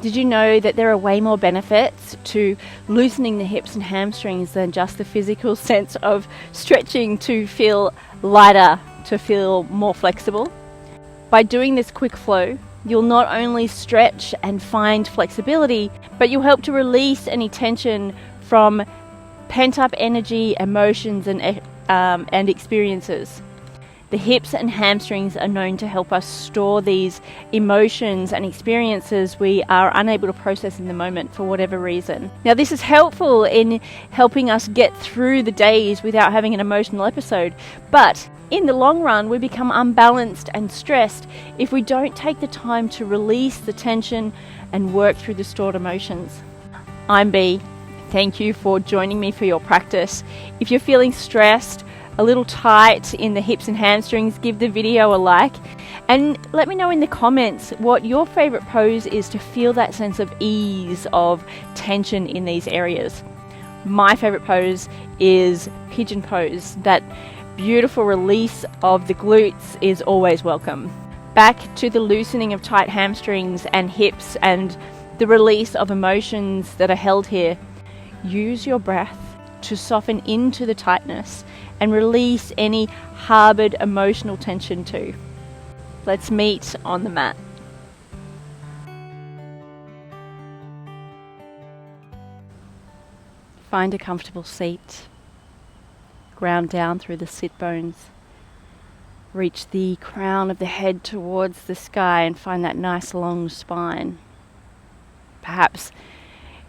Did you know that there are way more benefits to loosening the hips and hamstrings than just the physical sense of stretching to feel lighter, to feel more flexible? By doing this quick flow, you'll not only stretch and find flexibility, but you'll help to release any tension from pent up energy, emotions, and experiences. The hips and hamstrings are known to help us store these emotions and experiences we are unable to process in the moment for whatever reason. Now, this is helpful in helping us get through the days without having an emotional episode, but in the long run, we become unbalanced and stressed if we don't take the time to release the tension and work through the stored emotions. I'm Bea. Thank you for joining me for your practice. If you're feeling stressed, a little tight in the hips and hamstrings, give the video a like and let me know in the comments what your favorite pose is to feel that sense of ease, of tension in these areas. My favorite pose is pigeon pose. That beautiful release of the glutes is always welcome. Back to the loosening of tight hamstrings and hips and the release of emotions that are held here. Use your breath to soften into the tightness and release any harbored emotional tension too. Let's meet on the mat. Find a comfortable seat. Ground down through the sit bones. Reach the crown of the head towards the sky and find that nice long spine. Perhaps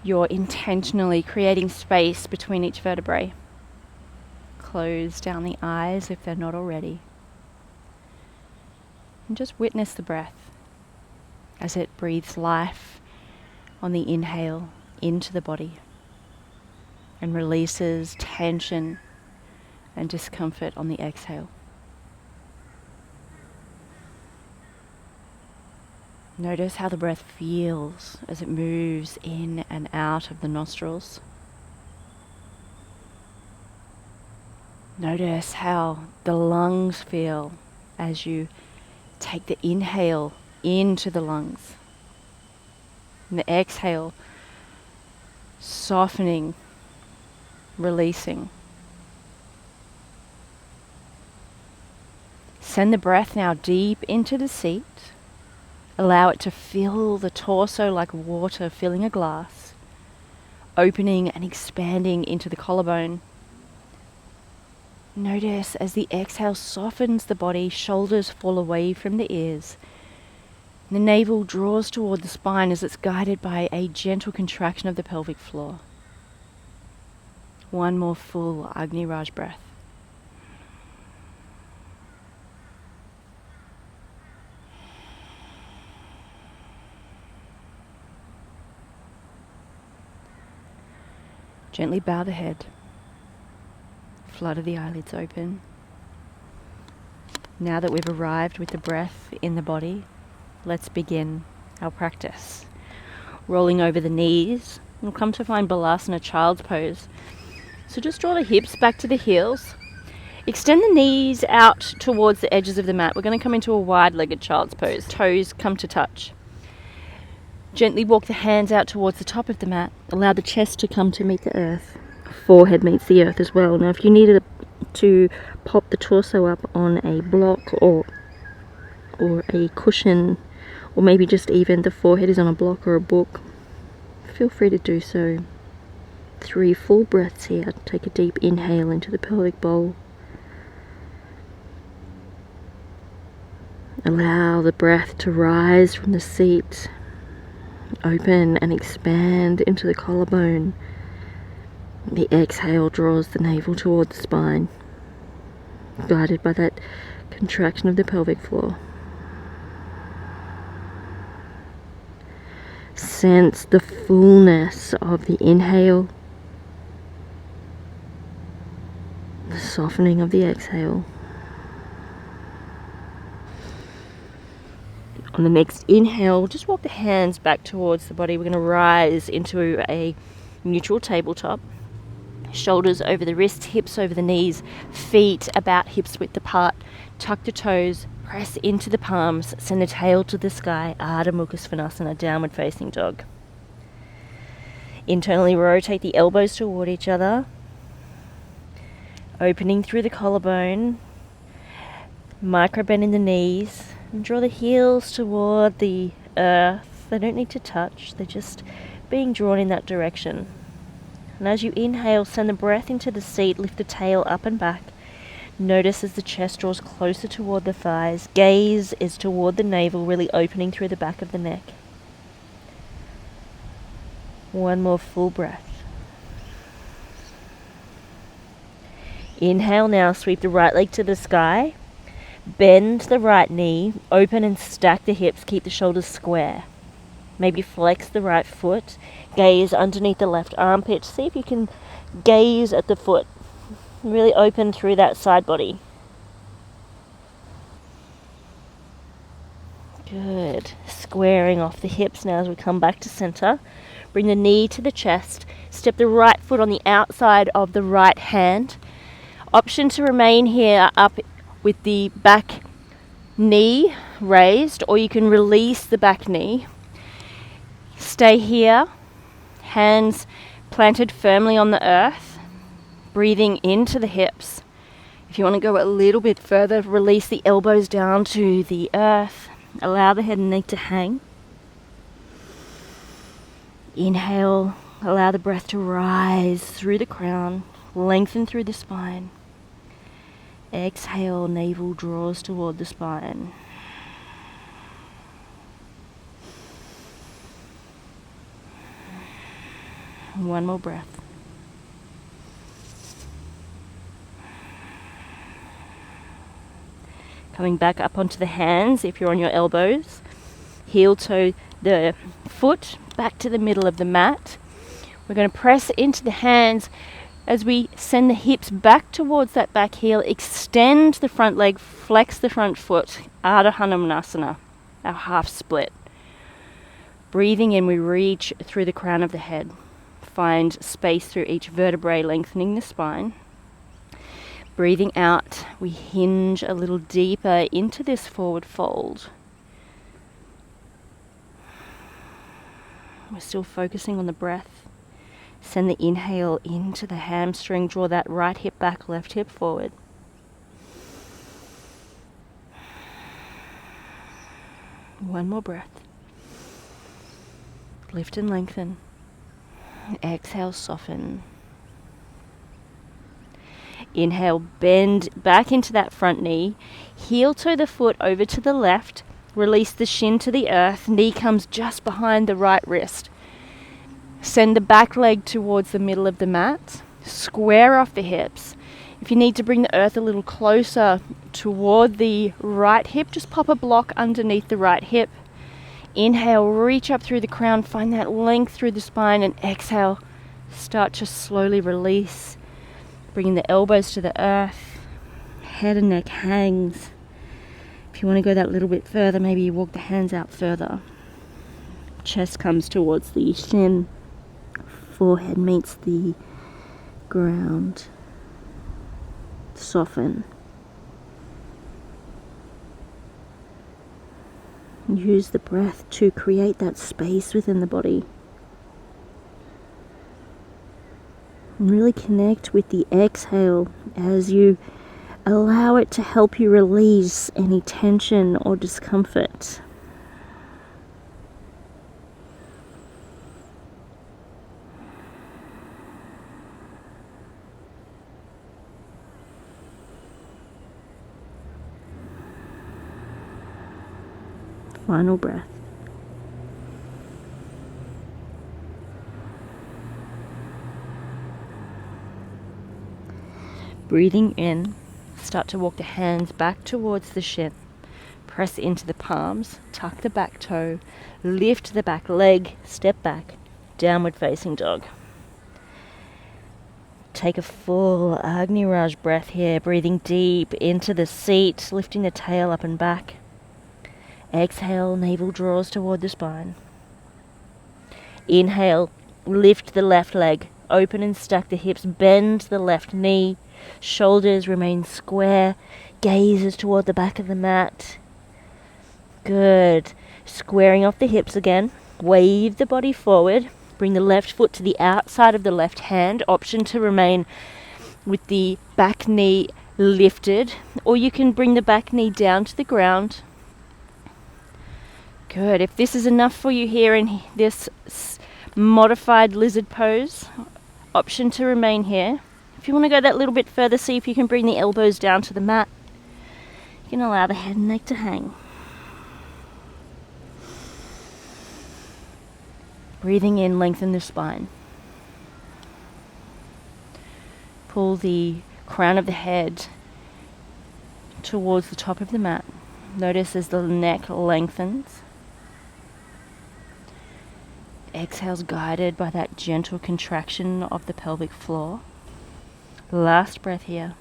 you're intentionally creating space between each vertebrae. Close down the eyes if they're not already. And just witness the breath as it breathes life on the inhale into the body and releases tension and discomfort on the exhale. Notice how the breath feels as it moves in and out of the nostrils. Notice how the lungs feel as you take the inhale into the lungs. And the exhale, softening, releasing. Send the breath now deep into the seat. Allow it to fill the torso like water filling a glass, opening and expanding into the collarbone. Notice as the exhale softens the body, shoulders fall away from the ears. The navel draws toward the spine as it's guided by a gentle contraction of the pelvic floor. One more full Agni Raj breath. Gently bow the head. Flutter the eyelids open. Now that we've arrived with the breath in the body, let's begin our practice. Rolling over the knees, we'll come to find Balasana, child's pose. So just draw the hips back to the heels. Extend the knees out towards the edges of the mat. We're going to come into a wide-legged child's pose. Toes come to touch. Gently walk the hands out towards the top of the mat. Allow the chest to come to meet the earth. Forehead meets the earth as well. Now if you needed to pop the torso up on a block or a cushion, or maybe just even the forehead is on a block or a book, feel free to do so. 3 full breaths here. Take a deep inhale into the pelvic bowl. Allow the breath to rise from the seat. Open and expand into the collarbone. The exhale draws the navel towards the spine, guided by that contraction of the pelvic floor. Sense the fullness of the inhale, the softening of the exhale. On the next inhale, just walk the hands back towards the body. We're going to rise into a neutral tabletop. Shoulders over the wrists, hips over the knees, feet about hips width apart. Tuck the toes, Press into the palms, send the tail to the sky, Ardha Mukha Svanasana, downward facing dog. Internally rotate the elbows toward each other, opening through the collarbone, micro bend in the knees, and draw the heels toward the earth. They don't need to touch, they're just being drawn in that direction. And as you inhale, send the breath into the seat, lift the tail up and back. Notice as the chest draws closer toward the thighs, gaze is toward the navel, really opening through the back of the neck. One more full breath. Inhale now, sweep the right leg to the sky, bend the right knee, open and stack the hips, keep the shoulders square. Maybe flex the right foot, gaze underneath the left armpit, see if you can gaze at the foot. Really open through that side body. Good. Squaring off the hips now as we come back to center. Bring the knee to the chest. Step the right foot on the outside of the right hand. Option to remain here up with the back knee raised, or you can release the back knee. Stay here. Hands planted firmly on the earth. Breathing into the hips. If you want to go a little bit further, release the elbows down to the earth. Allow the head and neck to hang. Inhale, allow the breath to rise through the crown, lengthen through the spine. Exhale, navel draws toward the spine. One more breath. Coming back up onto the hands if you're on your elbows. Heel toe the foot back to the middle of the mat. We're going to press into the hands as we send the hips back towards that back heel. Extend the front leg, flex the front foot. Ardha Hanumanasana, our half split. Breathing in, we reach through the crown of the head. Find space through each vertebrae, lengthening the spine. Breathing out, we hinge a little deeper into this forward fold. We're still focusing on the breath. Send the inhale into the hamstring. Draw that right hip back, left hip forward. One more breath. Lift and lengthen. Exhale, soften. Inhale, bend back into that front knee. Heel toe the foot over to the left. Release the shin to the earth. Knee comes just behind the right wrist. Send the back leg towards the middle of the mat. Square off the hips. If you need to bring the earth a little closer toward the right hip, just pop a block underneath the right hip. Inhale, reach up through the crown. Find that length through the spine. And exhale, start to slowly release. Bringing the elbows to the earth, head and neck hangs. If you want to go that little bit further, maybe you walk the hands out further. Chest comes towards the shin, forehead meets the ground. Soften. Use the breath to create that space within the body. Really connect with the exhale as you allow it to help you release any tension or discomfort. Final breath. Breathing in, start to walk the hands back towards the shin. Press into the palms, tuck the back toe, lift the back leg, step back, downward facing dog. Take a full Agni Raj breath here, breathing deep into the seat, lifting the tail up and back. Exhale, navel draws toward the spine. Inhale, lift the left leg, open and stack the hips, bend the left knee. Shoulders remain square. Gazes toward the back of the mat. Good. Squaring off the hips again. Wave the body forward. Bring the left foot to the outside of the left hand. Option to remain with the back knee lifted, or you can bring the back knee down to the ground. Good. If this is enough for you here in this modified lizard pose, option to remain here. If you want to go that little bit further, see if you can bring the elbows down to the mat. You can allow the head and neck to hang. Breathing in, lengthen the spine. Pull the crown of the head towards the top of the mat. Notice as the neck lengthens. Exhales guided by that gentle contraction of the pelvic floor. Last breath here.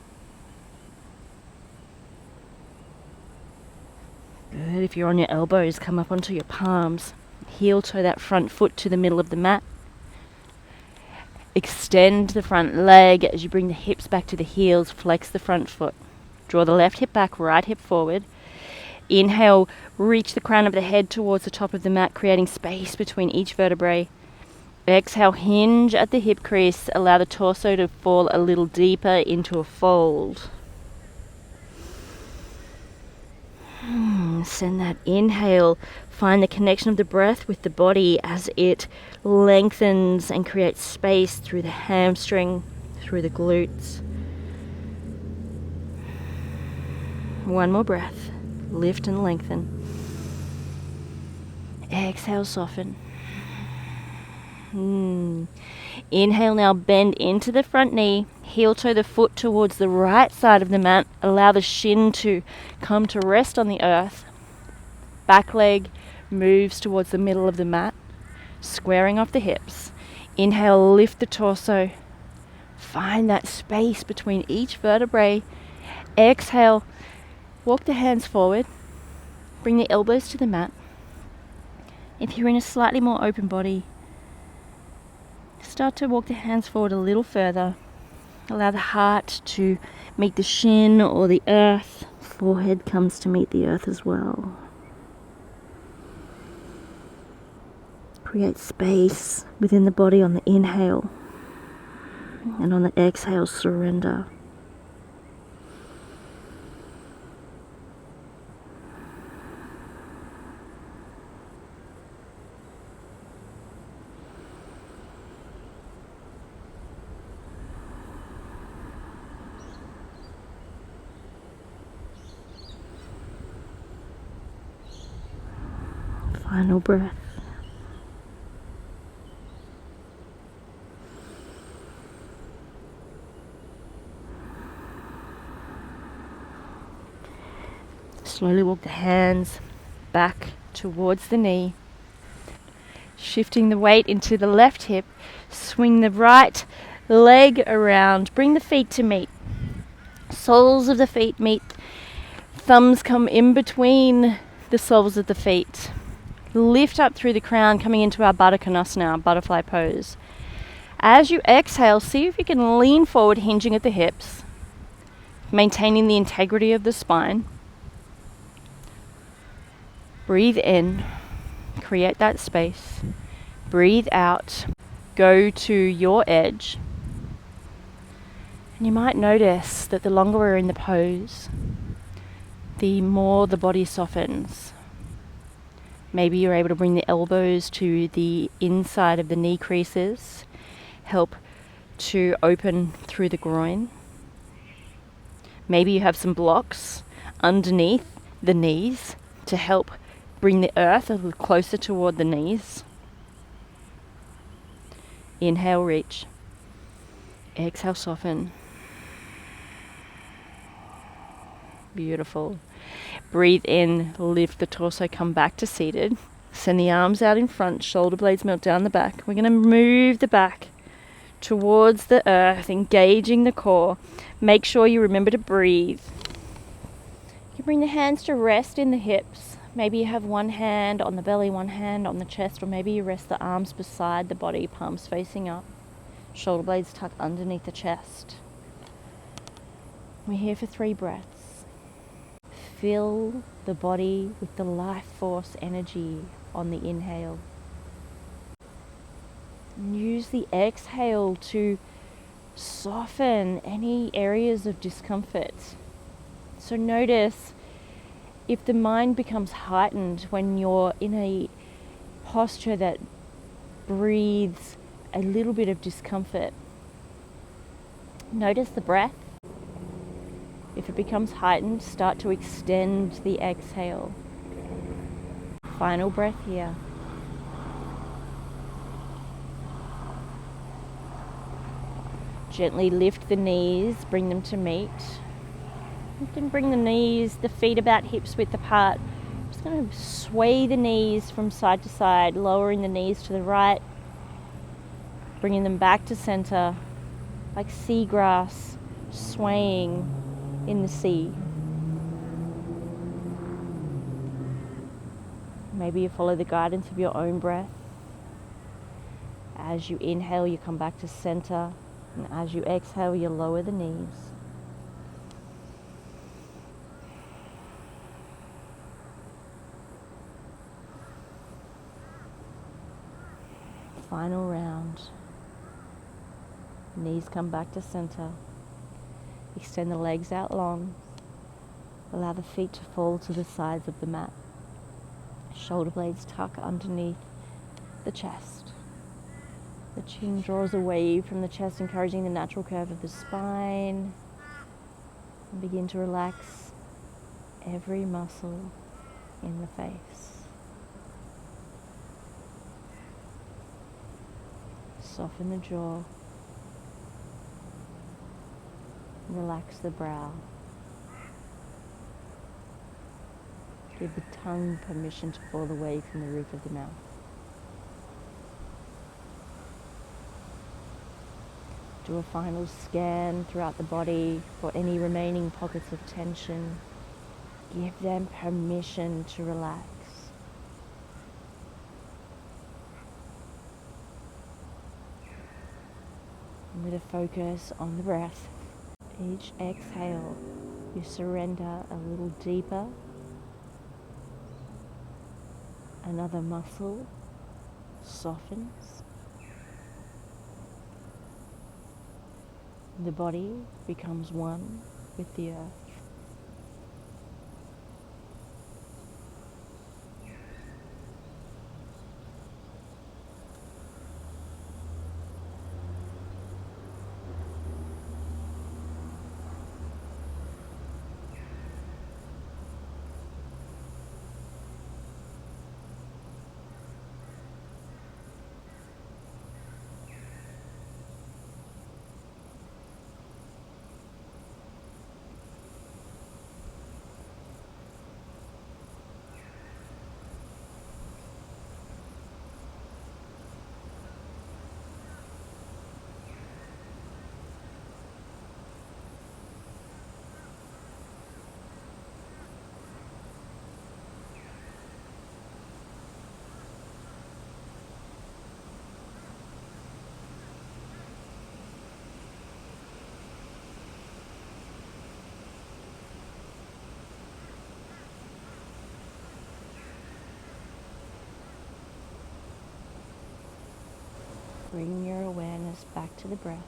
Good. If you're on your elbows, come up onto your palms. Heel toe that front foot to the middle of the mat. Extend the front leg as you bring the hips back to the heels. Flex the front foot. Draw the left hip back, right hip forward. Inhale, reach the crown of the head towards the top of the mat, creating space between each vertebrae. Exhale, hinge at the hip crease. Allow the torso to fall a little deeper into a fold. Send that inhale. Find the connection of the breath with the body as it lengthens and creates space through the hamstring, through the glutes. One more breath. Lift and lengthen. Exhale, soften. Inhale, now bend into the front knee. Heel toe the foot towards the right side of the mat. Allow the shin to come to rest on the earth. Back leg moves towards the middle of the mat, squaring off the hips. Inhale, lift the torso. Find that space between each vertebrae. Exhale, walk the hands forward. Bring the elbows to the mat. If you're in a slightly more open body, start to walk the hands forward a little further. Allow the heart to meet the shin or the earth. Forehead comes to meet the earth as well. Create space within the body on the inhale. And on the exhale, surrender. Final breath. Slowly walk the hands back towards the knee. Shifting the weight into the left hip. Swing the right leg around. Bring the feet to meet. Soles of the feet meet. Thumbs come in between the soles of the feet. Lift up through the crown, coming into our Baddha Konasana, our butterfly pose. As you exhale, see if you can lean forward, hinging at the hips, maintaining the integrity of the spine. Breathe in, create that space. Breathe out, go to your edge. And you might notice that the longer we're in the pose, the more the body softens. Maybe you're able to bring the elbows to the inside of the knee creases, help to open through the groin. Maybe you have some blocks underneath the knees to help bring the earth a little closer toward the knees. Inhale, reach. Exhale, soften. Beautiful. Breathe in, lift the torso, come back to seated. Send the arms out in front, shoulder blades melt down the back. We're going to move the back towards the earth, engaging the core. Make sure you remember to breathe. You bring the hands to rest in the hips. Maybe you have one hand on the belly, one hand on the chest, or maybe you rest the arms beside the body, palms facing up. Shoulder blades tuck underneath the chest. We're here for 3 breaths. Fill the body with the life force energy on the inhale. And use the exhale to soften any areas of discomfort. So notice if the mind becomes heightened when you're in a posture that breathes a little bit of discomfort. Notice the breath. If it becomes heightened, start to extend the exhale. Final breath here. Gently lift the knees, bring them to meet. You can bring the knees, the feet about hips width apart. Just going to sway the knees from side to side, lowering the knees to the right, bringing them back to center, like seagrass swaying in the sea. Maybe you follow the guidance of your own breath. As you inhale, you come back to center, and as you exhale, you lower the knees. Final round. Knees come back to center. Extend the legs out long. Allow the feet to fall to the sides of the mat. Shoulder blades tuck underneath the chest. The chin draws away from the chest, encouraging the natural curve of the spine. And begin to relax every muscle in the face. Soften the jaw. Relax the brow. Give the tongue permission to fall away from the roof of the mouth. Do a final scan throughout the body for any remaining pockets of tension. Give them permission to relax. And with a focus on the breath, each exhale, you surrender a little deeper. Another muscle softens. The body becomes one with the earth. Bring your awareness back to the breath.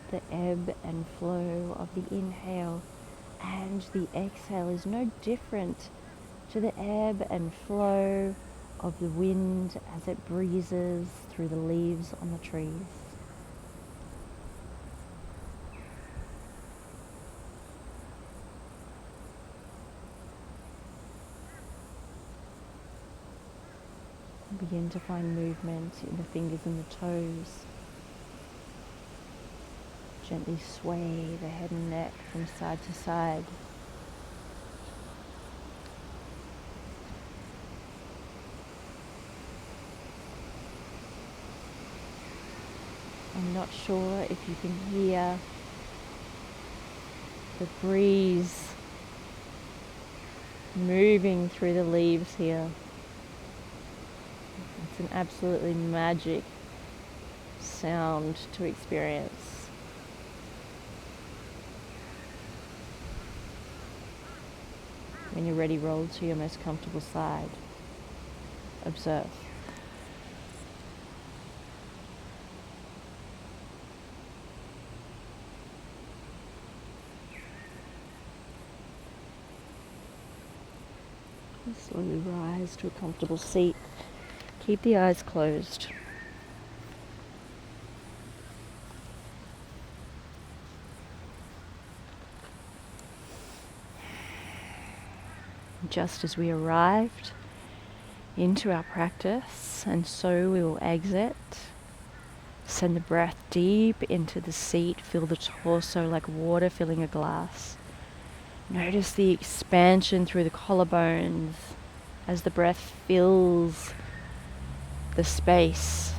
The ebb and flow of the inhale and the exhale is no different to the ebb and flow of the wind as it breezes through the leaves on the trees. Begin to find movement in the fingers and the toes. Gently sway the head and neck from side to side. I'm not sure if you can hear the breeze moving through the leaves here. It's an absolutely magic sound to experience. When you're ready, roll to your most comfortable side. Observe. Slowly rise to a comfortable seat. Keep the eyes closed. Just as we arrived into our practice, and so we will exit. Send the breath deep into the seat. Feel the torso like water filling a glass. Notice the expansion through the collarbones as the breath fills the space.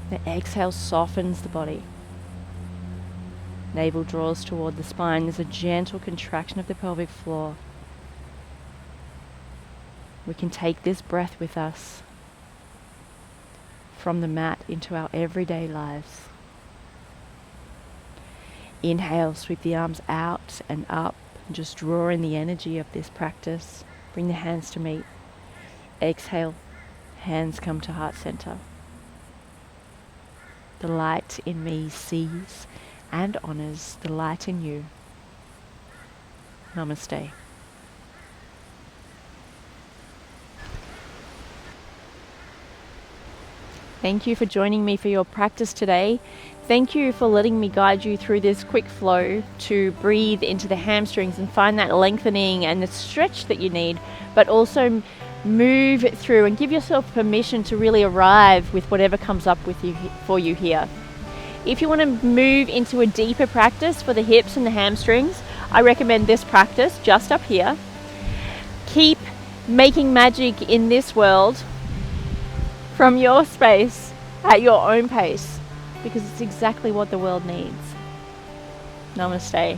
The exhale softens the body. Navel draws toward the spine. There's a gentle contraction of the pelvic floor. We can take this breath with us from the mat into our everyday lives. Inhale, sweep the arms out and up. Just draw in the energy of this practice. Bring the hands to meet. Exhale, hands come to heart center. The light in me sees and honors the light in you. Namaste. Thank you for joining me for your practice today. Thank you for letting me guide you through this quick flow to breathe into the hamstrings and find that lengthening and the stretch that you need, but also move through and give yourself permission to really arrive with whatever comes up with you for you here. If you want to move into a deeper practice for the hips and the hamstrings, I recommend this practice just up here. Keep making magic in this world from your space at your own pace, because it's exactly what the world needs. Namaste.